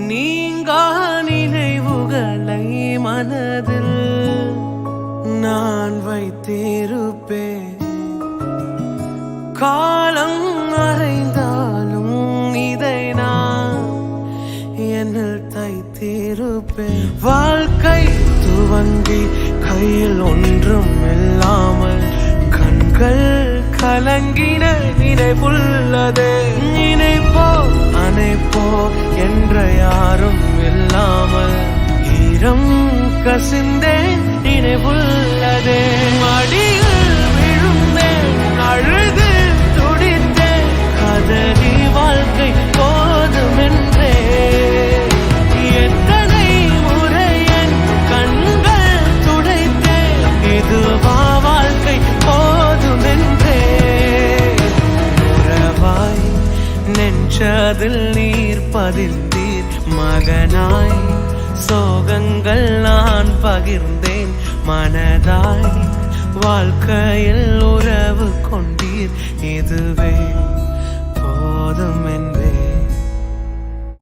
நீங்கா நினைவுகளை மனதில் நான் வைத்திருப்பேன். காலம் மறைந்தாலும் இதை நான் என்னில் தைத்திருப்பேன். வாழ்க்கை துவங்கி கையில் ஒன்றும் இல்லாமல் கண்கள் கலங்கின நினைவுள்ளதே. நினைப்போ அனைப்போ என்ற யாரும் இல்லாமல் ஈரம் கசிந்தேன் நினைவுள்ளதே. மடியில் விழுந்தேன், அழுது துடித்தேன், கதறி வாழ்க்கை போதுமென்றே. எத்தனை முறை என் கண்கள் துடைத்தேன், இதுவா வாழ்க்கை போதுமென்றே. உறவாய் நெஞ்சதில் நீர் பதிர்ந்தீர், மகனாய் சோகங்கள் நான் பகிர்ந்தேன். மனதாய் வாழ்க்கையில் உறவு கொண்டீர், இதுவே போதும் என்பே.